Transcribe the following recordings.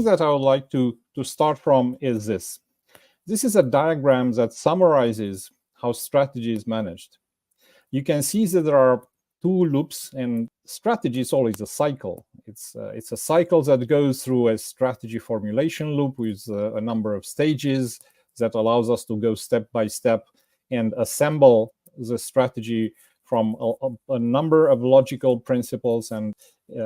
that I would like to start from is this. This is a diagram that summarizes how strategy is managed. You can see that there are two loops, and strategy is always a cycle. It's a cycle that goes through a strategy formulation loop with a number of stages that allows us to go step by step and assemble the strategy from a number of logical principles and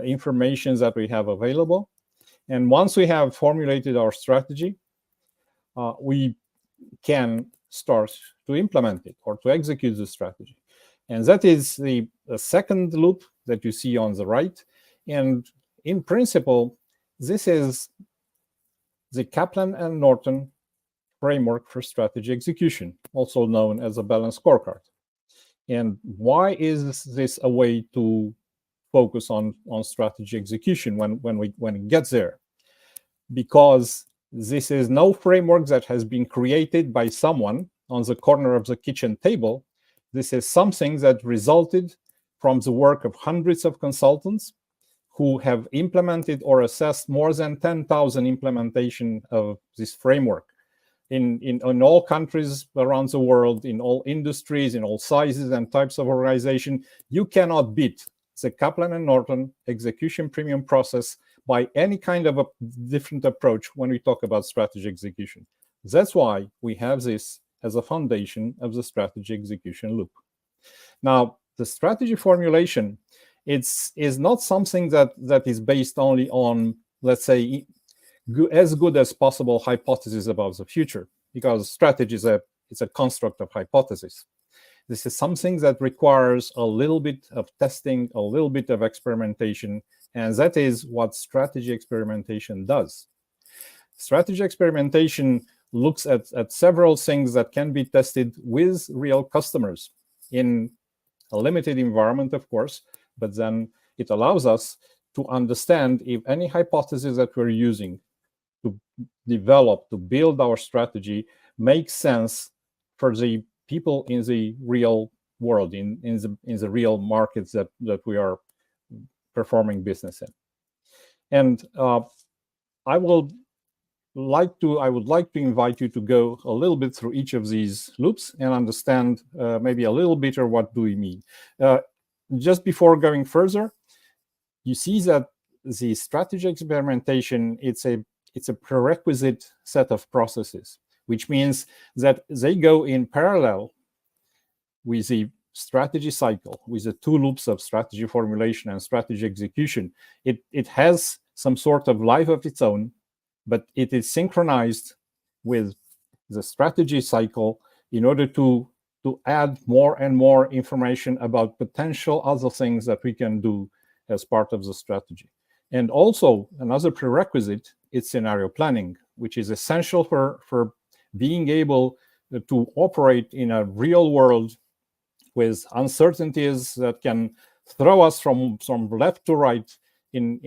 information that we have available. And once we have formulated our strategy, we can start to implement it or to execute the strategy. And that is the second loop that you see on the right. And in principle, this is the Kaplan-Norton framework for strategy execution, also known as a balanced scorecard. And why is this a way to focus on strategy execution when it gets there? Because this is no framework that has been created by someone on the corner of the kitchen table. This is something that resulted from the work of hundreds of consultants who have implemented or assessed more than 10,000 implementation of this framework in all countries around the world, in all industries, in all sizes and types of organization. You cannot beat the Kaplan-Norton execution premium process by any kind of a different approach when we talk about strategy execution. That's why we have this as a foundation of the strategy execution loop. Now, the strategy formulation, is not something that is based only on, let's say, as good as possible hypothesis about the future, because strategy is a construct of hypothesis. This is something that requires a little bit of testing, a little bit of experimentation, and that is what strategy experimentation does. Strategy experimentation looks at several things that can be tested with real customers in a limited environment, of course, but then it allows us to understand if any hypothesis that we're using to develop, to build our strategy, makes sense for the people in the real world, in the real markets that we are performing business in. And I would like to invite you to go a little bit through each of these loops and understand maybe a little bit of what do we mean. Just before going further, you see that the strategy experimentation, it's a prerequisite set of processes, which means that they go in parallel with the strategy cycle, with the two loops of strategy formulation and strategy execution. It has some sort of life of its own, but it is synchronized with the strategy cycle in order to add more and more information about potential other things that we can do as part of the strategy. And also, another prerequisite is scenario planning, which is essential for being able to operate in a real world with uncertainties that can throw us from left to right in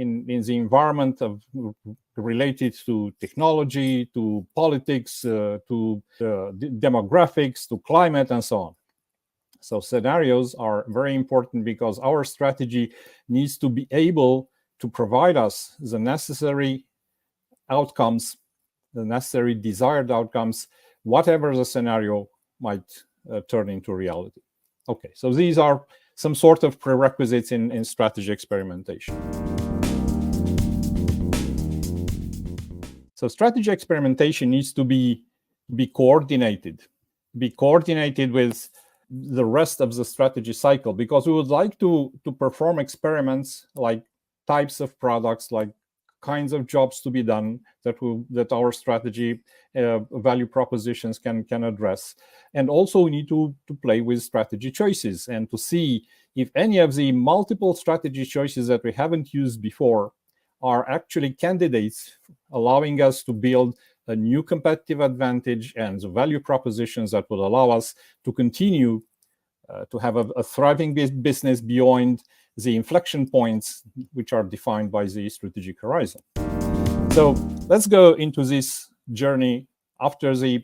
the environment of related to technology, to politics, to demographics, to climate, and so on. So scenarios are very important because our strategy needs to be able to provide us the necessary outcomes, the necessary desired outcomes, whatever the scenario might turn into reality. Okay, so these are some sort of prerequisites in strategy experimentation. So strategy experimentation needs to be coordinated with the rest of the strategy cycle, because we would like to perform experiments like types of products, like kinds of jobs to be done that our strategy value propositions can address. And also we need to play with strategy choices and to see if any of the multiple strategy choices that we haven't used before are actually candidates allowing us to build a new competitive advantage and the value propositions that will allow us to continue to have a thriving business beyond the inflection points which are defined by the strategic horizon. So let's go into this journey after the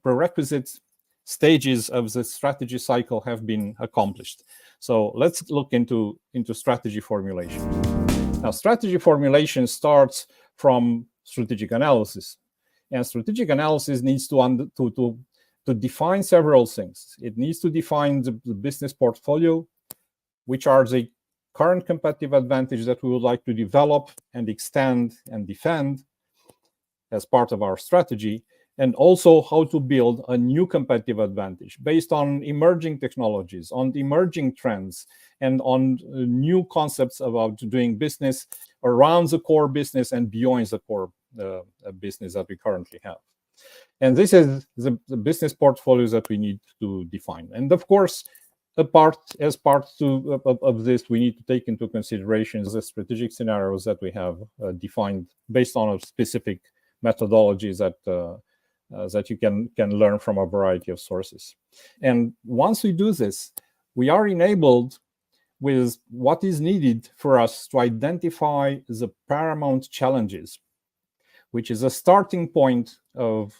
prerequisite stages of the strategy cycle have been accomplished. So let's look into strategy formulation. Now, strategy formulation starts from strategic analysis. And strategic analysis needs to define several things. It needs to define the business portfolio, which are the current competitive advantage that we would like to develop and extend and defend as part of our strategy, and also how to build a new competitive advantage based on emerging technologies, on emerging trends, and on new concepts about doing business around the core business and beyond the core business that we currently have. And this is the business portfolios that we need to define. And of course, of this, we need to take into consideration the strategic scenarios that we have defined based on a specific methodologies that you can learn from a variety of sources. And once we do this, we are enabled with what is needed for us to identify the paramount challenges, which is a starting point of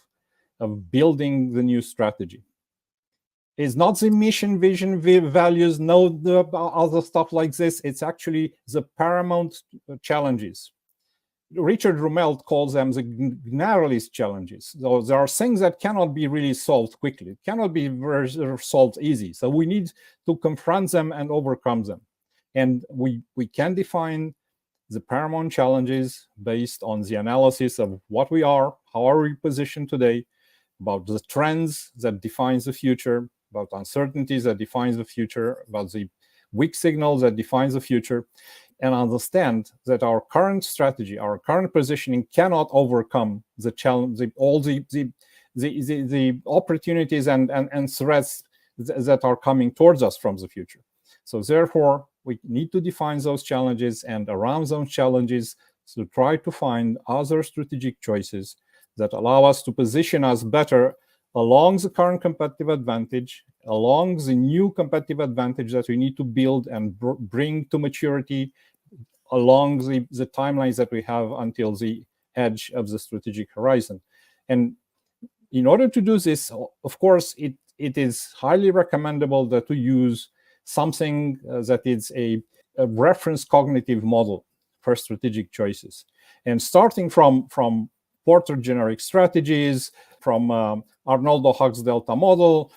building the new strategy. It's not the mission, vision, values, no the other stuff like this. It's actually the paramount challenges. Richard Rumelt calls them the gnarliest challenges. So there are things that cannot be really solved quickly. It cannot be solved easy. So we need to confront them and overcome them. And we can define the paramount challenges based on the analysis of what we are, how are we positioned today, about the trends that defines the future, about uncertainties that defines the future, about the weak signals that defines the future, and understand that our current strategy, our current positioning cannot overcome the challenge, all the opportunities and threats that are coming towards us from the future. So therefore, we need to define those challenges, and around those challenges, to try to find other strategic choices that allow us to position us better along the current competitive advantage, along the new competitive advantage that we need to build and bring to maturity along the timelines that we have until the edge of the strategic horizon. And in order to do this, of course, it is highly recommendable that we use something that is a reference cognitive model for strategic choices. And starting from Porter generic strategies, from Arnoldo Huck's Delta model,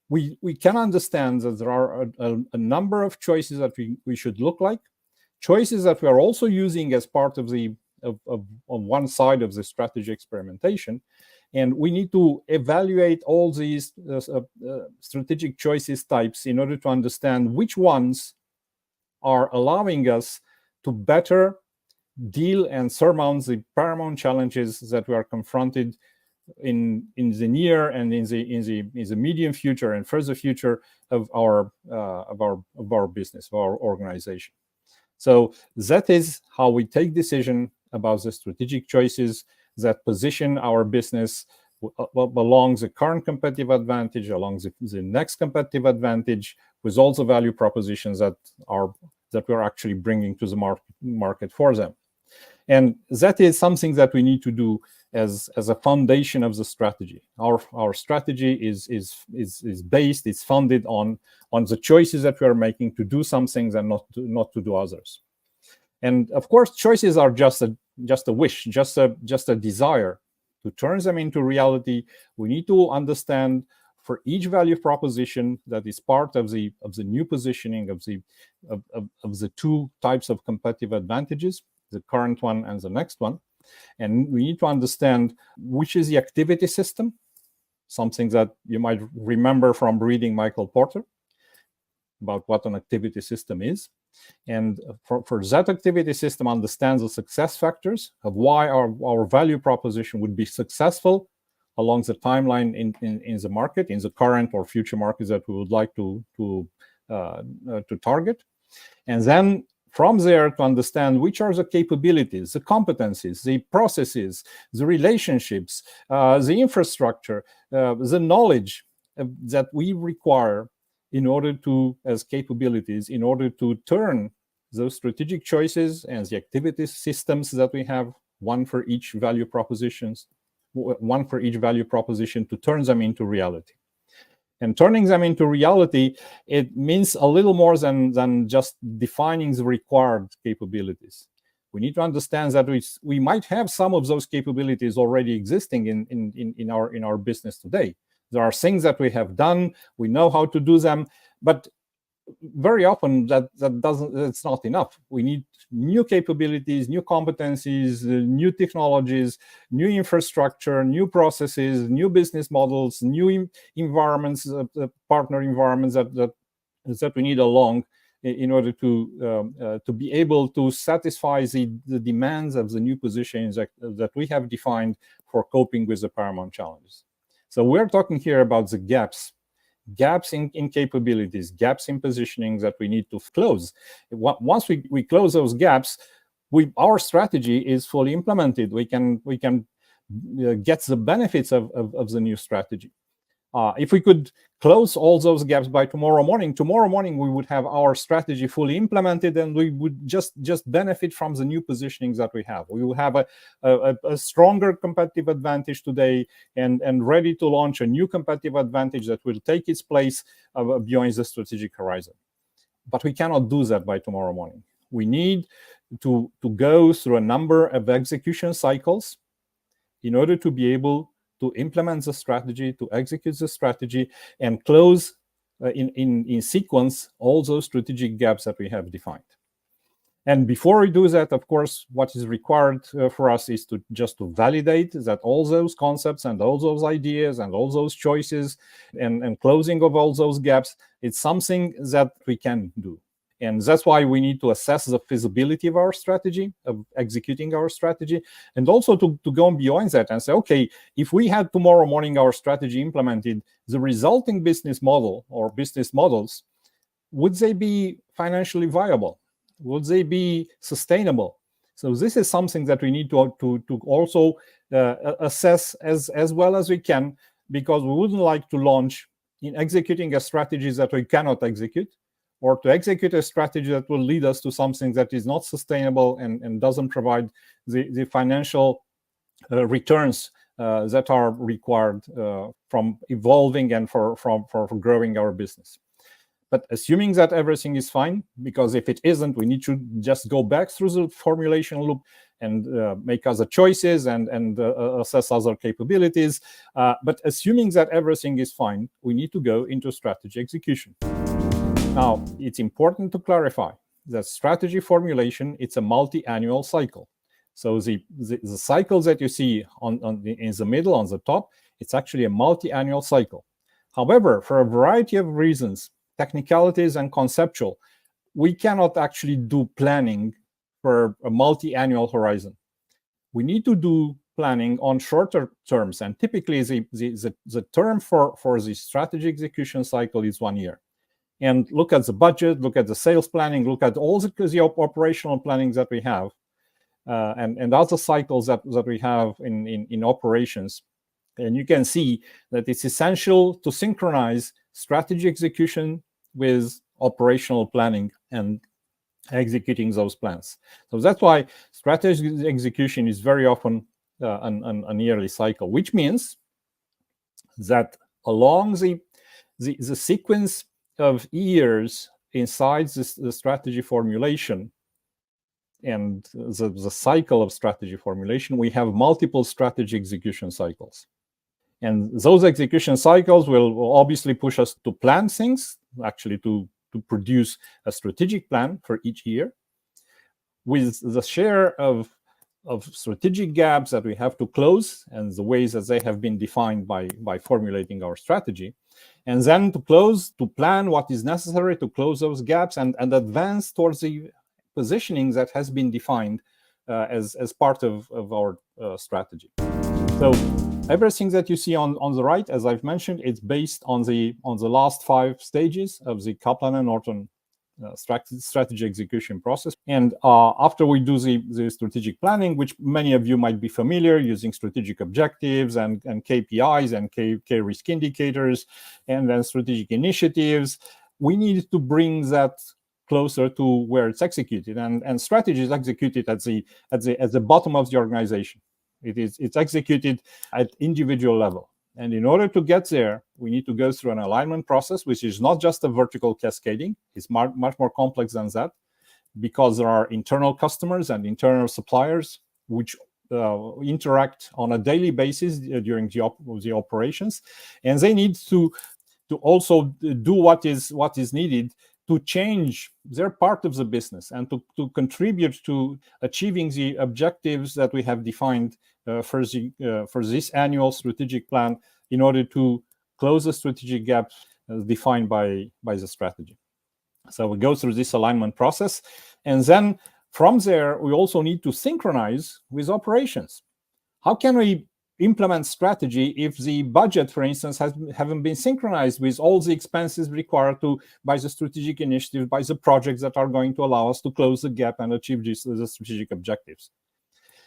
we can understand that there are a number of choices that we should look like, choices that we are also using as part of one side of the strategy experimentation. And we need to evaluate all these strategic choices types in order to understand which ones are allowing us to better deal and surmount the paramount challenges that we are confronted in the near and in the medium future and further future of our business, of our organization. So that is how we take decision about the strategic choices that position our business along the current competitive advantage, along the next competitive advantage, with all the value propositions that we're actually bringing to the market for them. And that is something that we need to do as a foundation of the strategy. Our strategy is based, it's founded on the choices that we are making to do some things and not to do others. And of course, choices are just a wish, just a desire. To turn them into reality, we need to understand for each value proposition that is part of the new positioning of the two types of competitive advantages, the current one and the next one. And we need to understand which is the activity system, something that you might remember from reading Michael Porter about what an activity system is. And for that activity system, understand the success factors of why our value proposition would be successful along the timeline in the market, in the current or future markets that we would like to target. And then from there, to understand which are the capabilities, the competencies, the processes, the relationships, the infrastructure, the knowledge that we require in order to, as capabilities, in order to turn those strategic choices and the activity systems that we have, one for each value proposition, to turn them into reality. And turning them into reality, it means a little more than just defining the required capabilities. We need to understand that we might have some of those capabilities already existing in our business today. There are things that we have done, we know how to do them, but very often it's not enough. We need new capabilities, new competencies, new technologies, new infrastructure, new processes, new business models, new environments, partner environments that we need along in order to be able to satisfy the demands of the new positions that we have defined for coping with the paramount challenges. So we're talking here about the gaps in capabilities, gaps in positioning that we need to close. Once we close those gaps, our strategy is fully implemented. We can get the benefits of the new strategy. If we could close all those gaps by tomorrow morning we would have our strategy fully implemented, and we would just benefit from the new positionings that we have. We will have a stronger competitive advantage today and ready to launch a new competitive advantage that will take its place beyond the strategic horizon. But we cannot do that by tomorrow morning. We need to go through a number of execution cycles in order to be able to implement the strategy, to execute the strategy, and close in sequence all those strategic gaps that we have defined. And before we do that, of course, what is required for us is to validate that all those concepts and all those ideas and all those choices and closing of all those gaps, it's something that we can do. And that's why we need to assess the feasibility of our strategy, of executing our strategy, and also to go beyond that and say, okay, if we had tomorrow morning our strategy implemented, the resulting business model or business models, would they be financially viable? Would they be sustainable? So this is something that we need to also assess as well as we can, because we wouldn't like to launch in executing a strategy that we cannot execute, or to execute a strategy that will lead us to something that is not sustainable and doesn't provide the financial returns that are required from evolving and for growing our business. But assuming that everything is fine, because if it isn't, we need to just go back through the formulation loop and make other choices and assess other capabilities. But assuming that everything is fine, we need to go into strategy execution. Now, it's important to clarify that strategy formulation, it's a multi-annual cycle. So the cycles that you see in the middle, on the top, it's actually a multi-annual cycle. However, for a variety of reasons, technicalities and conceptual, we cannot actually do planning for a multi-annual horizon. We need to do planning on shorter terms, and typically the term for the strategy execution cycle is 1 year. And look at the budget, look at the sales planning, look at all the operational planning that we have, and other cycles that we have in operations. And you can see that it's essential to synchronize strategy execution with operational planning and executing those plans. So that's why strategy execution is very often an yearly cycle, which means that along the sequence of years inside the strategy formulation and the cycle of strategy formulation, we have multiple strategy execution cycles. And those execution cycles will obviously push us to plan things, actually to produce a strategic plan for each year, with the share of strategic gaps that we have to close and the ways that they have been defined by formulating our strategy. And then to plan what is necessary to close those gaps and advance towards the positioning that has been defined as part of our strategy. So everything that you see on the right, as I've mentioned, it's based on the last 5 stages of the Kaplan-Norton strategy execution process. And after we do the strategic planning, which many of you might be familiar, using strategic objectives and KPIs and key risk indicators, and then strategic initiatives, we need to bring that closer to where it's executed. And strategy is executed at the bottom of the organization. It's executed at individual level. And in order to get there, we need to go through an alignment process, which is not just a vertical cascading. It's much more complex than that. because there are internal customers and internal suppliers which interact on a daily basis during the operations, and they need to also do what is needed to change their part of the business and to contribute to achieving the objectives that we have defined for this annual strategic plan in order to close the strategic gaps defined by the strategy. So we go through this alignment process, and then from there we also need to synchronize with operations. How can we implement strategy if the budget, for instance, haven't been synchronized with all the expenses required by the strategic initiative, by the projects that are going to allow us to close the gap and achieve the strategic objectives?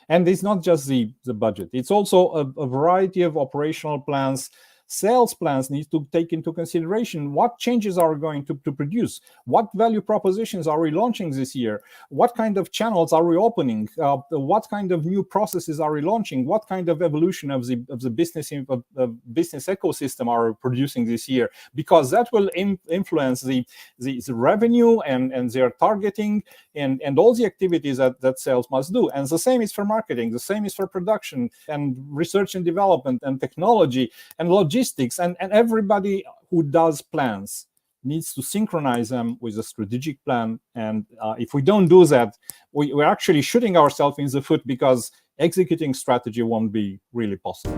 And it's not just the budget, it's also a variety of operational plans. Sales plans need to take into consideration what changes are we going to produce, what value propositions are we launching this year, what kind of channels are we opening, what kind of new processes are we launching, what kind of evolution of the business ecosystem are we producing this year, because that will influence the revenue and their targeting and all the activities that sales must do. And the same is for marketing, the same is for production and research and development and technology and logistics. And everybody who does plans needs to synchronize them with a strategic plan. And if we don't do that, we're actually shooting ourselves in the foot, because executing strategy won't be really possible.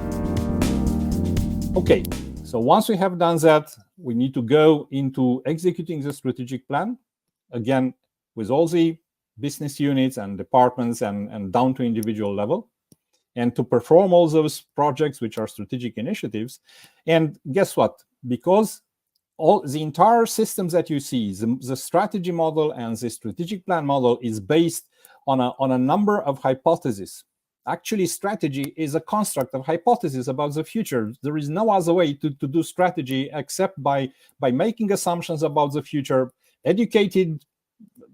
Okay, so once we have done that, we need to go into executing the strategic plan, again, with all the business units and departments and down to individual level, and to perform all those projects which are strategic initiatives. And guess what? Because all the entire systems that you see, the strategy model and the strategic plan model is based on a number of hypotheses. Actually, strategy is a construct of hypotheses about the future. There is no other way to do strategy except by making assumptions about the future, educated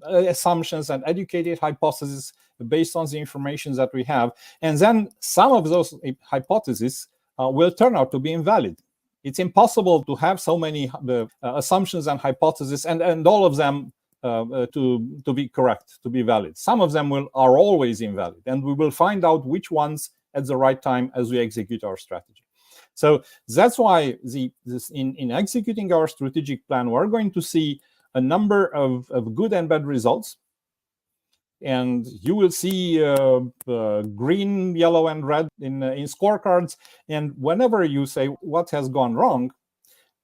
assumptions and educated hypotheses based on the information that we have. And then some of those hypotheses will turn out to be invalid. It's impossible to have so many assumptions and hypotheses and all of them to be correct, to be valid. Some of them are always invalid, and we will find out which ones at the right time as we execute our strategy. So that's why in executing our strategic plan, we're going to see a number of good and bad results. And you will see green, yellow, and red in scorecards. And whenever you say what has gone wrong,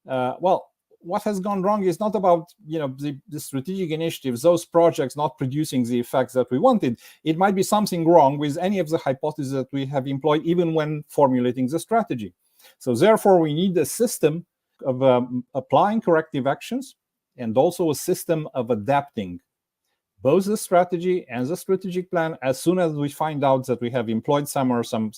well, what has gone wrong is not about the strategic initiatives, those projects not producing the effects that we wanted. It might be something wrong with any of the hypotheses that we have employed, even when formulating the strategy. So therefore, we need a system of applying corrective actions, and also a system of adapting both the strategy and the strategic plan as soon as we find out that we have employed some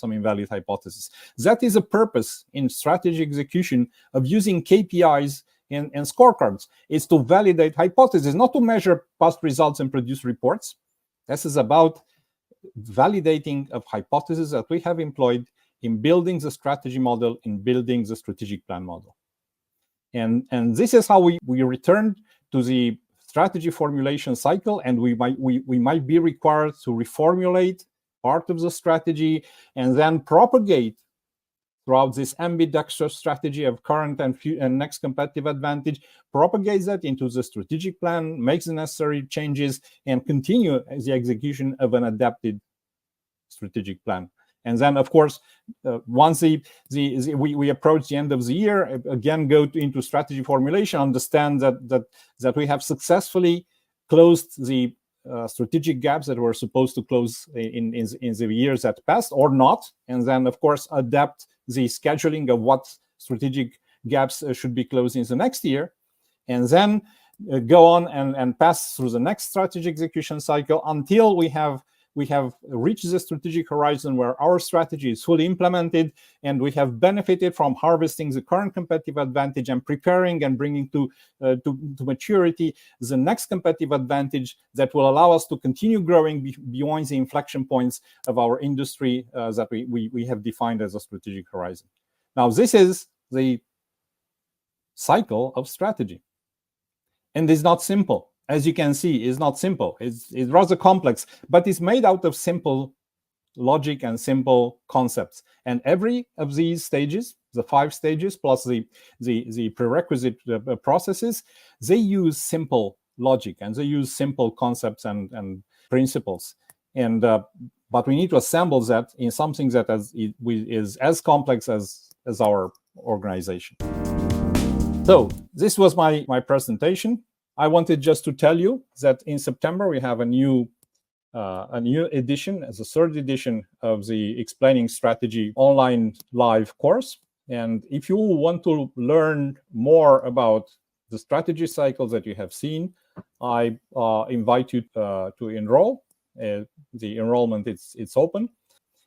invalid hypotheses. That is a purpose in strategy execution of using KPIs and scorecards, is to validate hypotheses, not to measure past results and produce reports. This is about validating of hypotheses that we have employed in building the strategy model, in building the strategic plan model. And this is how we return to the strategy formulation cycle, and we might be required to reformulate part of the strategy and then propagate throughout this ambidextrous strategy of current and next competitive advantage, propagate that into the strategic plan, makes the necessary changes, and continue the execution of an adapted strategic plan. And then, of course, once we approach the end of the year, again, go into strategy formulation, understand that we have successfully closed the strategic gaps that were supposed to close in the years that passed or not. And then, of course, adapt the scheduling of what strategic gaps should be closed in the next year. And then go on and pass through the next strategy execution cycle until we have reached the strategic horizon where our strategy is fully implemented, and we have benefited from harvesting the current competitive advantage and preparing and bringing to maturity the next competitive advantage that will allow us to continue growing beyond the inflection points of our industry that we have defined as a strategic horizon. Now, this is the cycle of strategy. And it's not simple. as you can see, is not simple. It's rather complex, but it's made out of simple logic and simple concepts. And every of these stages, the 5 stages plus the prerequisite processes, they use simple logic and they use simple concepts and principles. And but we need to assemble that in something that is as complex as our organization. So this was my presentation. I wanted just to tell you that in September we have a new edition, as a 3rd edition of the Explaining Strategy online live course. And if you want to learn more about the strategy cycles that you have seen, I invite you to enroll. The enrollment it's open.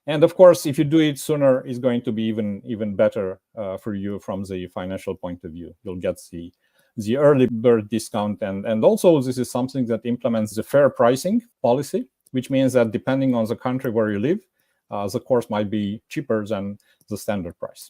And of course, if you do it sooner, it's going to be even better for you from the financial point of view. You'll get the early bird discount, and also this is something that implements the fair pricing policy, which means that depending on the country where you live, the course might be cheaper than the standard price.